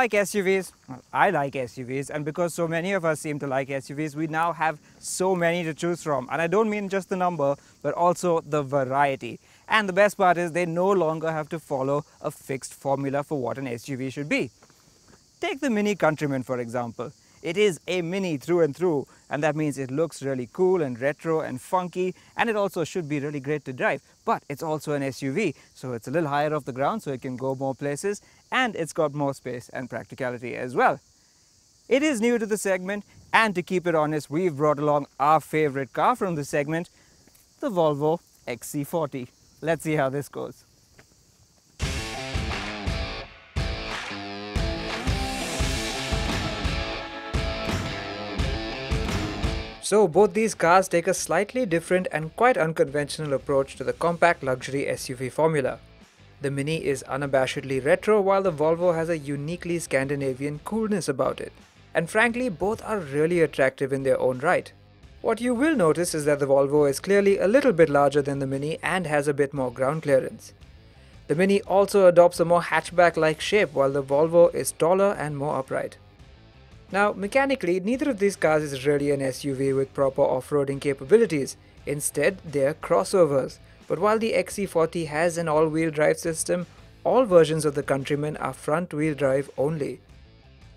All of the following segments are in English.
like SUVs? Well, I like SUVs, and because so many of us seem to like SUVs, we now have so many to choose from. And I don't mean just the number, but also the variety. And the best part is they no longer have to follow a fixed formula for what an SUV should be. Take the Mini Countryman for example. It is a Mini through and through, and that means it looks really cool and retro and funky, and it also should be really great to drive. But it's also an SUV, so it's a little higher off the ground so it can go more places, and it's got more space and practicality as well. It is new to the segment, and to keep it honest, we've brought along our favorite car from the segment, the Volvo XC40. Let's see how this goes. So both these cars take a slightly different and quite unconventional approach to the compact luxury SUV formula. The Mini is unabashedly retro, while the Volvo has a uniquely Scandinavian coolness about it. And frankly, both are really attractive in their own right. What you will notice is that the Volvo is clearly a little bit larger than the Mini and has a bit more ground clearance. The Mini also adopts a more hatchback-like shape, while the Volvo is taller and more upright. Now, mechanically, neither of these cars is really an SUV with proper off-roading capabilities. Instead, they are crossovers. But while the XC40 has an all-wheel drive system, all versions of the Countryman are front-wheel drive only.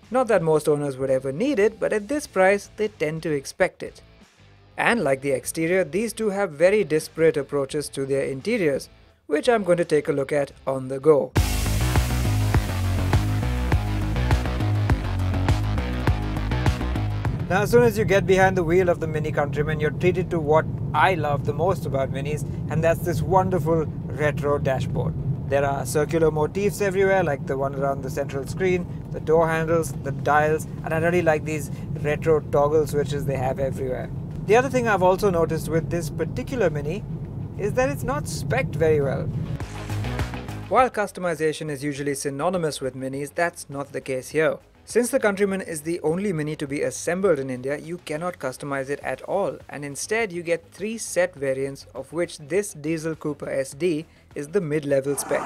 Not that most owners would ever need it, but at this price, they tend to expect it. And like the exterior, these two have very disparate approaches to their interiors, which I'm going to take a look at on the go. Now, as soon as you get behind the wheel of the Mini Countryman, you're treated to what I love the most about Minis, and that's this wonderful retro dashboard. There are circular motifs everywhere, like the one around the central screen, the door handles, the dials, and I really like these retro toggle switches they have everywhere. The other thing I've also noticed with this particular Mini is that it's not spec'd very well. While customization is usually synonymous with Minis, that's not the case here. Since the Countryman is the only Mini to be assembled in India, you cannot customize it at all, and instead you get 3 set variants, of which this Diesel Cooper SD is the mid-level spec.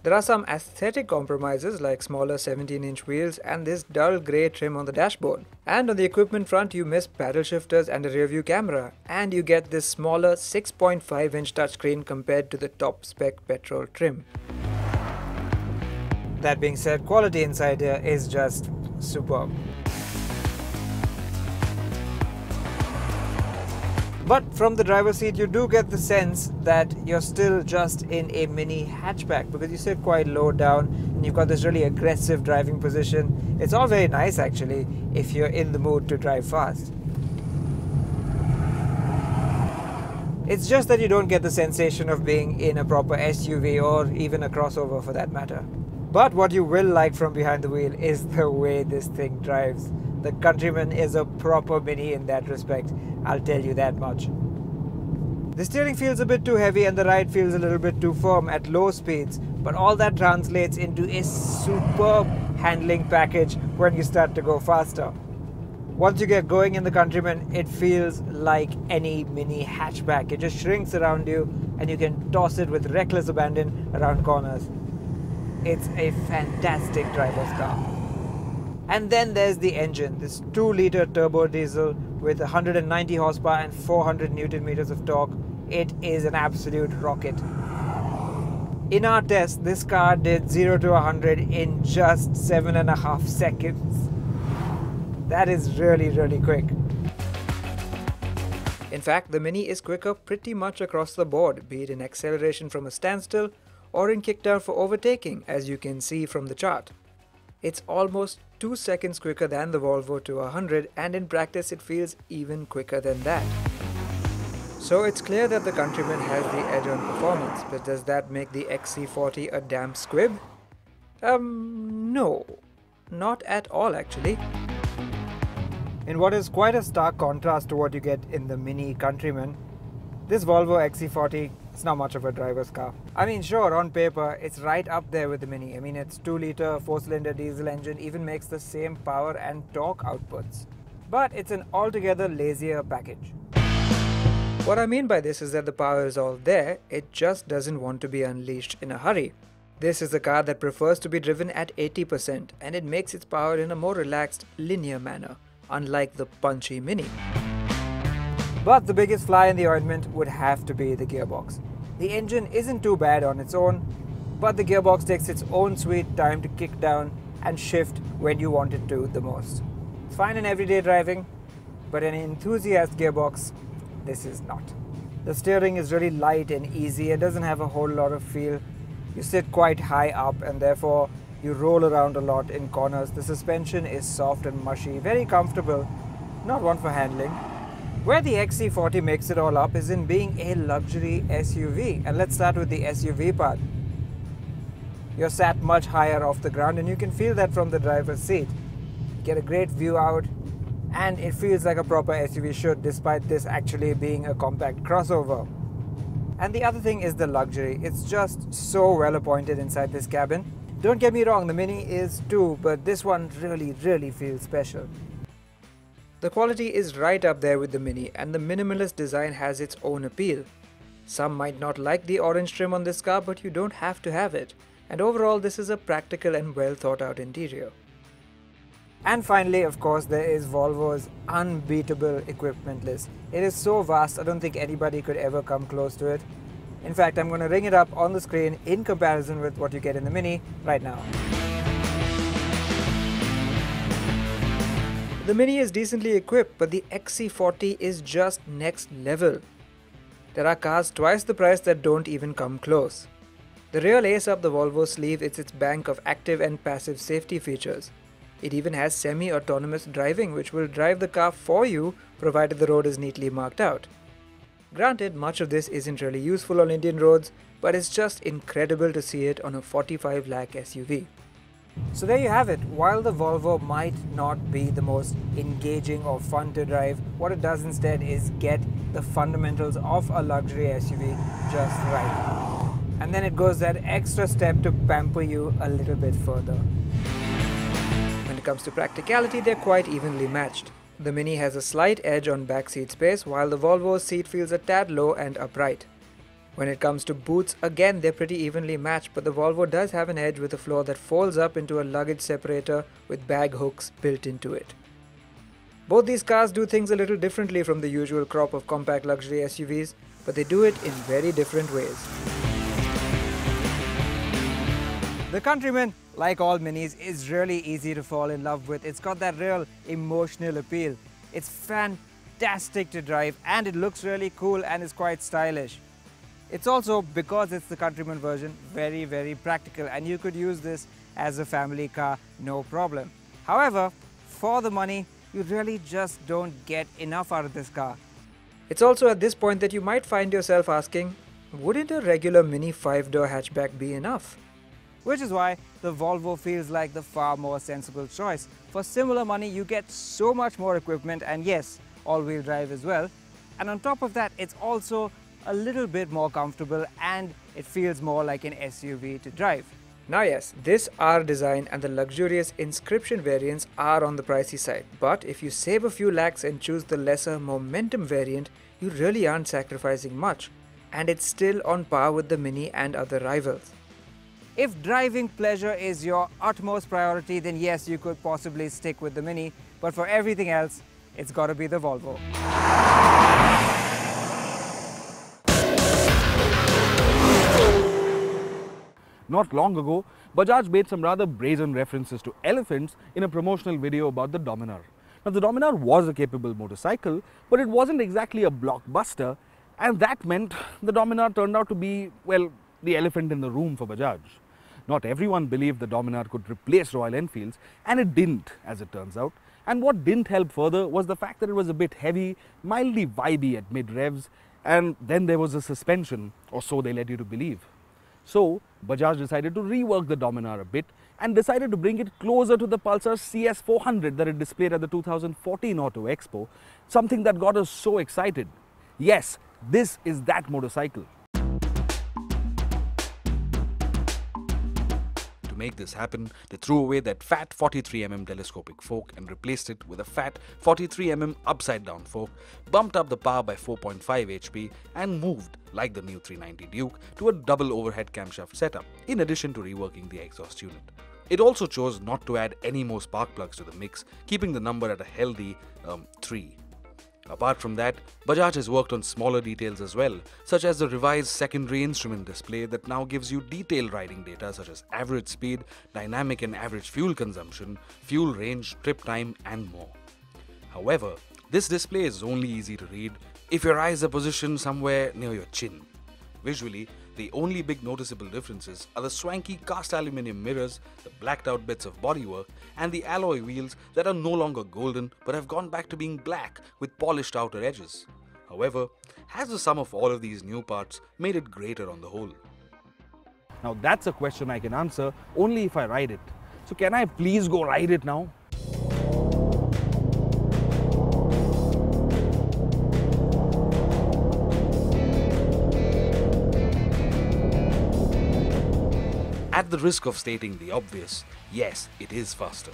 There are some aesthetic compromises like smaller 17-inch wheels and this dull grey trim on the dashboard. And on the equipment front you miss paddle shifters and a rear-view camera, and you get this smaller 6.5-inch touchscreen compared to the top spec petrol trim. That being said, quality inside here is just superb. But from the driver's seat you do get the sense that you're still just in a mini hatchback, because you sit quite low down and you've got this really aggressive driving position. It's all very nice actually if you're in the mood to drive fast. It's just that you don't get the sensation of being in a proper SUV or even a crossover for that matter. But what you will like from behind the wheel is the way this thing drives. The Countryman is a proper Mini in that respect, I'll tell you that much. The steering feels a bit too heavy and the ride feels a little bit too firm at low speeds, but all that translates into a superb handling package when you start to go faster. Once you get going in the Countryman, it feels like any mini hatchback. It just shrinks around you and you can toss it with reckless abandon around corners. It's a fantastic driver's car. And then there's the engine, this 2-litre turbo diesel with 190 horsepower and 400 Newton meters of torque. It is an absolute rocket. In our test, this car did 0 to 100 in just 7.5 seconds. That is really quick. In fact, the Mini is quicker pretty much across the board, be it in acceleration from a standstill or in kickdown for overtaking, as you can see from the chart. It's almost 2 seconds quicker than the Volvo to 100, and in practice it feels even quicker than that. So it's clear that the Countryman has the edge on performance, but does that make the XC40 a damn squib? No. Not at all actually. In what is quite a stark contrast to what you get in the Mini Countryman, this Volvo XC40 is not much of a driver's car. I mean, sure, on paper, it's right up there with the Mini. I mean, its 2-litre 4-cylinder diesel engine even makes the same power and torque outputs. But it's an altogether lazier package. What I mean by this is that the power is all there, it just doesn't want to be unleashed in a hurry. This is a car that prefers to be driven at 80% and it makes its power in a more relaxed, linear manner, unlike the punchy Mini. But the biggest fly in the ointment would have to be the gearbox. The engine isn't too bad on its own, but the gearbox takes its own sweet time to kick down and shift when you want it to the most. It's fine in everyday driving, but an enthusiast gearbox, this is not. The steering is really light and easy. It doesn't have a whole lot of feel. You sit quite high up and therefore you roll around a lot in corners. The suspension is soft and mushy, very comfortable, not one for handling. Where the XC40 makes it all up is in being a luxury SUV. And let's start with the SUV part. You're sat much higher off the ground and you can feel that from the driver's seat. You get a great view out and it feels like a proper SUV should, despite this actually being a compact crossover. And the other thing is the luxury. It's just so well appointed inside this cabin. Don't get me wrong, the Mini is too, but this one really feels special. The quality is right up there with the Mini, and the minimalist design has its own appeal. Some might not like the orange trim on this car, but you don't have to have it. And overall, this is a practical and well thought out interior. And finally, of course, there is Volvo's unbeatable equipment list. It is so vast, I don't think anybody could ever come close to it. In fact, I'm going to ring it up on the screen in comparison with what you get in the Mini right now. The Mini is decently equipped, but the XC40 is just next level. There are cars twice the price that don't even come close. The real ace up the Volvo sleeve is its bank of active and passive safety features. It even has semi-autonomous driving, which will drive the car for you provided the road is neatly marked out. Granted, much of this isn't really useful on Indian roads, but it's just incredible to see it on a 45 lakh SUV. So there you have it. While the Volvo might not be the most engaging or fun to drive, what it does instead is get the fundamentals of a luxury SUV just right. And then it goes that extra step to pamper you a little bit further. When it comes to practicality, they're quite evenly matched. The Mini has a slight edge on back seat space, while the Volvo's seat feels a tad low and upright. When it comes to boots, again they're pretty evenly matched, but the Volvo does have an edge with a floor that folds up into a luggage separator with bag hooks built into it. Both these cars do things a little differently from the usual crop of compact luxury SUVs, but they do it in very different ways. The Countryman, like all Minis, is really easy to fall in love with. It's got that real emotional appeal. It's fantastic to drive and it looks really cool and is quite stylish. It's also, because it's the Countryman version, very practical, and you could use this as a family car, no problem. However, for the money, you really just don't get enough out of this car. It's also at this point that you might find yourself asking, wouldn't a regular Mini 5-door hatchback be enough? Which is why the Volvo feels like the far more sensible choice. For similar money, you get so much more equipment, and yes, all-wheel drive as well. And on top of that, it's also a little bit more comfortable and it feels more like an SUV to drive. Now yes, this R design and the luxurious inscription variants are on the pricey side, but if you save a few lakhs and choose the lesser momentum variant, you really aren't sacrificing much, and it's still on par with the Mini and other rivals. If driving pleasure is your utmost priority, then yes, you could possibly stick with the Mini, but for everything else, it's gotta be the Volvo. Not long ago, Bajaj made some rather brazen references to elephants in a promotional video about the Dominar. Now, the Dominar was a capable motorcycle, but it wasn't exactly a blockbuster, and that meant the Dominar turned out to be, well, the elephant in the room for Bajaj. Not everyone believed the Dominar could replace Royal Enfields, and it didn't, as it turns out. And what didn't help further was the fact that it was a bit heavy, mildly vibey at mid-revs, and then there was a suspension, or so they led you to believe. So, Bajaj decided to rework the Dominar a bit and decided to bring it closer to the Pulsar CS400 that it displayed at the 2014 Auto Expo, something that got us so excited. Yes, this is that motorcycle. To make this happen, they threw away that fat 43mm telescopic fork and replaced it with a fat 43mm upside-down fork, bumped up the power by 4.5 HP and moved, like the new 390 Duke, to a double overhead camshaft setup, in addition to reworking the exhaust unit. It also chose not to add any more spark plugs to the mix, keeping the number at a healthy 3. Apart from that, Bajaj has worked on smaller details as well, such as the revised secondary instrument display that now gives you detailed riding data such as average speed, dynamic and average fuel consumption, fuel range, trip time and more. However, this display is only easy to read if your eyes are positioned somewhere near your chin. Visually, the only big noticeable differences are the swanky cast aluminium mirrors, the blacked out bits of bodywork, and the alloy wheels that are no longer golden but have gone back to being black with polished outer edges. However, has the sum of all of these new parts made it greater on the whole? Now that's a question I can answer only if I ride it. So can I please go ride it now? At the risk of stating the obvious, yes, it is faster.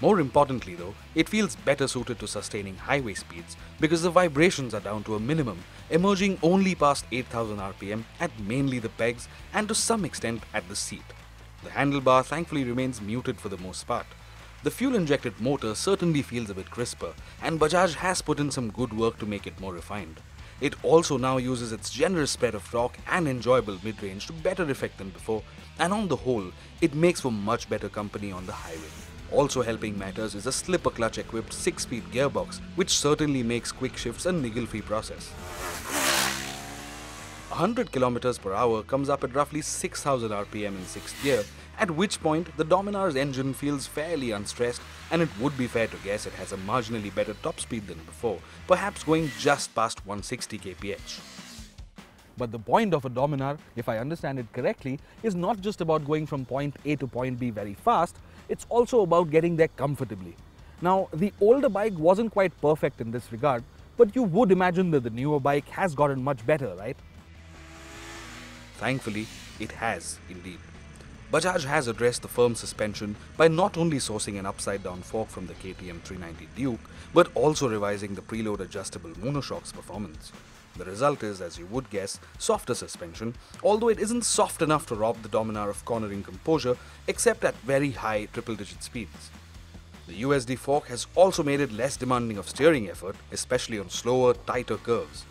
More importantly though, it feels better suited to sustaining highway speeds because the vibrations are down to a minimum, emerging only past 8000 RPM at mainly the pegs and to some extent at the seat. The handlebar thankfully remains muted for the most part. The fuel-injected motor certainly feels a bit crisper, and Bajaj has put in some good work to make it more refined. It also now uses its generous spread of torque and enjoyable mid-range to better effect than before, and on the whole, it makes for much better company on the highway. Also helping matters is a slipper clutch equipped 6-speed gearbox, which certainly makes quick shifts a niggle-free process. 100 km per hour comes up at roughly 6000 RPM in 6th gear, at which point the Dominar's engine feels fairly unstressed, and it would be fair to guess it has a marginally better top speed than before, perhaps going just past 160 kph. But the point of a Dominar, if I understand it correctly, is not just about going from point A to point B very fast, it's also about getting there comfortably. Now, the older bike wasn't quite perfect in this regard, but you would imagine that the newer bike has gotten much better, right? Thankfully, it has indeed. Bajaj has addressed the firm suspension by not only sourcing an upside-down fork from the KTM 390 Duke, but also revising the preload adjustable monoshock's performance. The result is, as you would guess, softer suspension, although it isn't soft enough to rob the Dominar of cornering composure, except at very high triple-digit speeds. The USD fork has also made it less demanding of steering effort, especially on slower, tighter curves.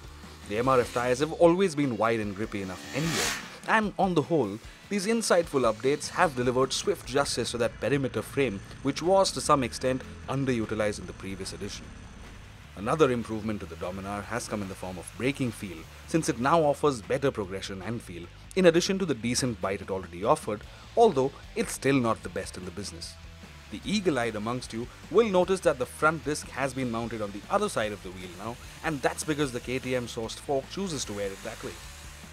The MRF tyres have always been wide and grippy enough anyway, and on the whole, these insightful updates have delivered swift justice to that perimeter frame, which was to some extent underutilized in the previous edition. Another improvement to the Dominar has come in the form of braking feel, since it now offers better progression and feel, in addition to the decent bite it already offered, although it's still not the best in the business. The eagle-eyed amongst you will notice that the front disc has been mounted on the other side of the wheel now, and that's because the KTM-sourced fork chooses to wear it that way.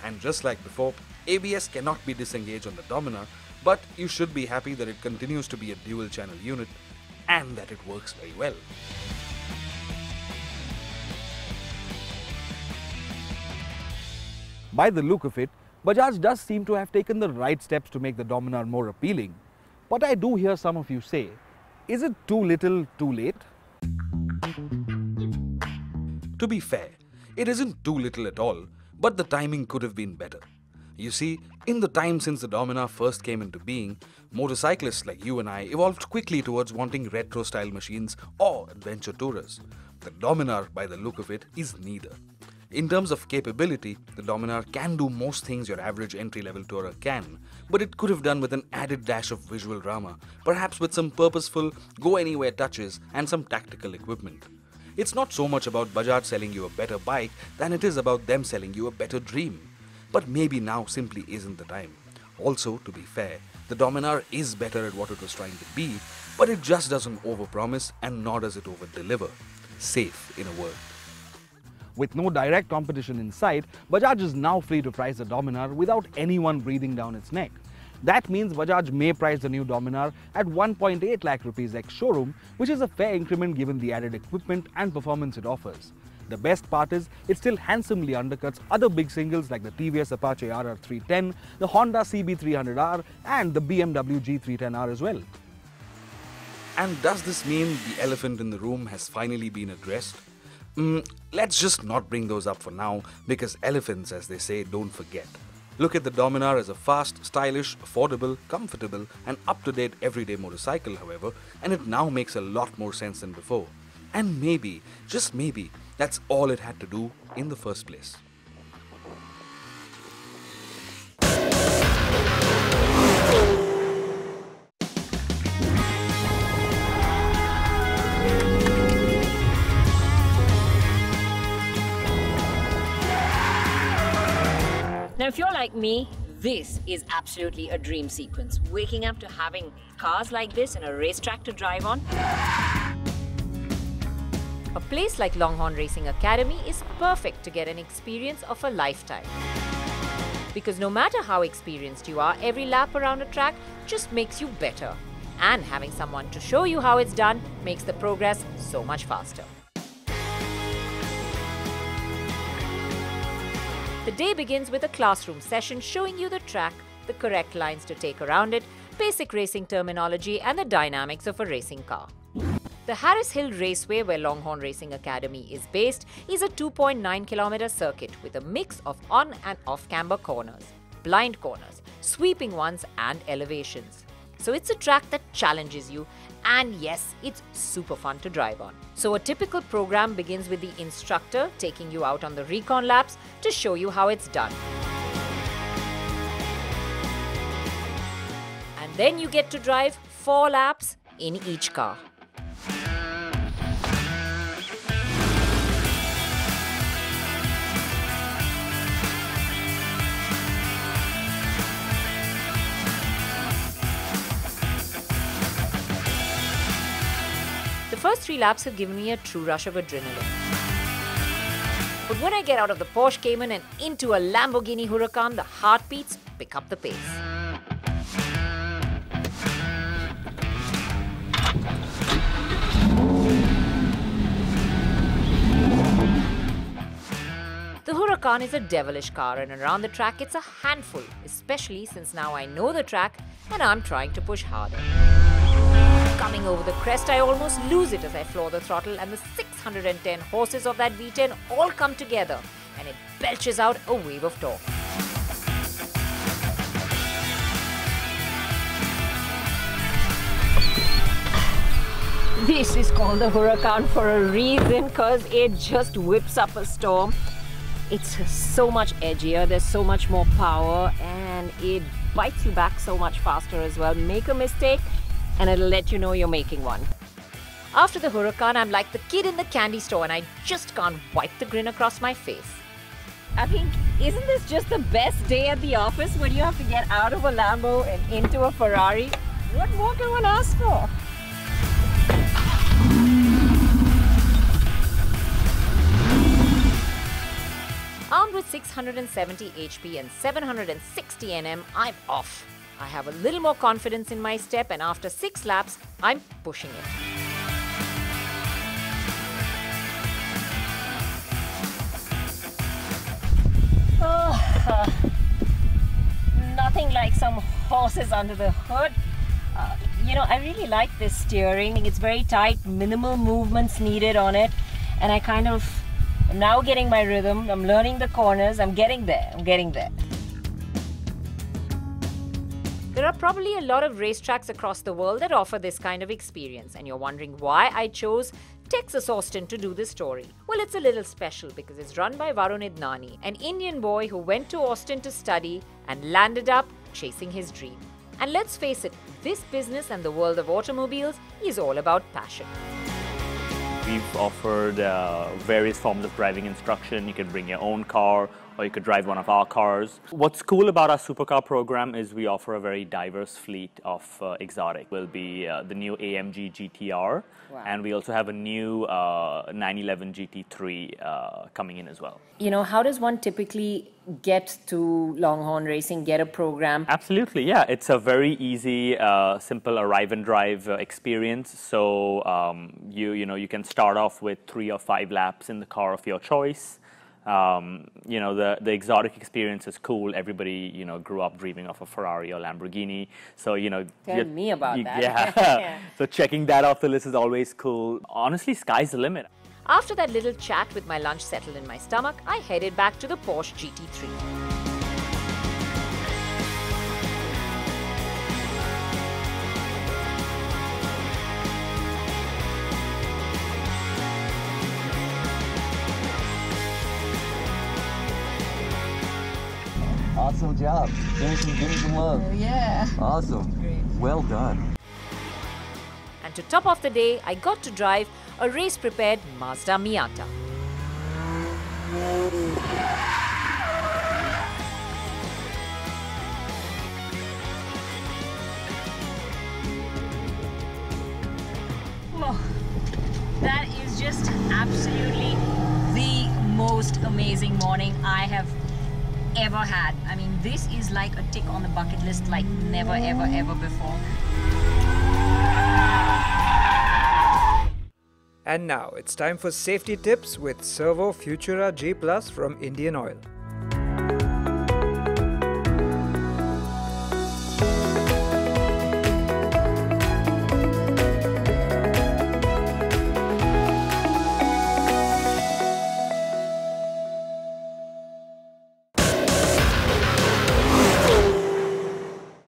And just like before, ABS cannot be disengaged on the Dominar, but you should be happy that it continues to be a dual-channel unit, and that it works very well. By the look of it, Bajaj does seem to have taken the right steps to make the Dominar more appealing. But I do hear some of you say, is it too little, too late? To be fair, it isn't too little at all, but the timing could have been better. You see, in the time since the Dominar first came into being, motorcyclists like you and I evolved quickly towards wanting retro-style machines or adventure tourers. The Dominar, by the look of it, is neither. In terms of capability, the Dominar can do most things your average entry-level tourer can, but it could have done with an added dash of visual drama, perhaps with some purposeful, go-anywhere touches and some tactical equipment. It's not so much about Bajaj selling you a better bike than it is about them selling you a better dream. But maybe now simply isn't the time. Also, to be fair, the Dominar is better at what it was trying to be, but it just doesn't overpromise and nor does it overdeliver. Safe, in a word. With no direct competition in sight, Bajaj is now free to price the Dominar without anyone breathing down its neck. That means Bajaj may price the new Dominar at 1.8 lakh rupees ex-showroom, which is a fair increment given the added equipment and performance it offers. The best part is, it still handsomely undercuts other big singles like the TVS Apache RR310, the Honda CB300R and the BMW G310R as well. And does this mean the elephant in the room has finally been addressed? Let's just not bring those up for now, because elephants, as they say, don't forget. Look at the Dominar as a fast, stylish, affordable, comfortable and up-to-date everyday motorcycle, however, and it now makes a lot more sense than before. And maybe, just maybe, that's all it had to do in the first place. Now, if you're like me, this is absolutely a dream sequence. Waking up to having cars like this and a racetrack to drive on. A place like Longhorn Racing Academy is perfect to get an experience of a lifetime. Because no matter how experienced you are, every lap around a track just makes you better. And having someone to show you how it's done makes the progress so much faster. The day begins with a classroom session showing you the track, the correct lines to take around it, basic racing terminology and the dynamics of a racing car. The Harris Hill Raceway, where Longhorn Racing Academy is based, is a 2.9-kilometer circuit with a mix of on and off-camber corners, blind corners, sweeping ones and elevations. So it's a track that challenges you, and yes, it's super fun to drive on. So a typical program begins with the instructor taking you out on the recon laps to show you how it's done. And then you get to drive 4 laps in each car. The first 3 laps have given me a true rush of adrenaline. But when I get out of the Porsche Cayman and into a Lamborghini Huracan, the heartbeats pick up the pace. The Huracan is a devilish car, and around the track it's a handful, especially since now I know the track and I'm trying to push harder. Coming over the crest, I almost lose it as I floor the throttle, and the 610 horses of that V10 all come together and it belches out a wave of torque. This is called the Huracan for a reason, because it just whips up a storm. It's so much edgier, there's so much more power, and it bites you back so much faster as well. Make a mistake and it'll let you know you're making one. After the Huracan, I'm like the kid in the candy store and I just can't wipe the grin across my face. I mean, isn't this just the best day at the office when you have to get out of a Lambo and into a Ferrari? What more can one ask for? Armed with 670 HP and 760 Nm, I'm off. I have a little more confidence in my step, and after 6 laps, I'm pushing it. Nothing like some horses under the hood. You know, I really like this steering. It's very tight, minimal movements needed on it, and I kind of am now getting my rhythm. I'm learning the corners. I'm getting there. There are probably a lot of racetracks across the world that offer this kind of experience, and you're wondering why I chose Texas Austin to do this story. Well, it's a little special because it's run by Varun Idnani, an Indian boy who went to Austin to study and landed up chasing his dream. And let's face it, this business and the world of automobiles is all about passion. We've offered various forms of driving instruction. You can bring your own car or you could drive one of our cars. What's cool about our supercar program is we offer a very diverse fleet of exotic. Will be the new AMG GTR, and we also have a new 911 GT3 coming in as well. You know, how does one typically get to Longhorn Racing, get a program? Absolutely, yeah. It's a very easy, simple arrive and drive experience. So you can start off with 3 or 5 laps in the car of your choice. You know, the exotic experience is cool. Everybody, grew up dreaming of a Ferrari or Lamborghini. So, Tell me about that. Yeah. So checking that off the list is always cool. Honestly, sky's the limit. After that little chat with my lunch settled in my stomach, I headed back to the Porsche GT3. Awesome job. Give me some love. Yeah. Awesome. Great. Well done. And to top off the day, I got to drive a race-prepared Mazda MIATA. Oh, that is just absolutely the most amazing morning I have ever had. I mean, this is like a tick on the bucket list like never, ever, ever before. And now it's time for safety tips with Servo Futura G Plus from Indian Oil.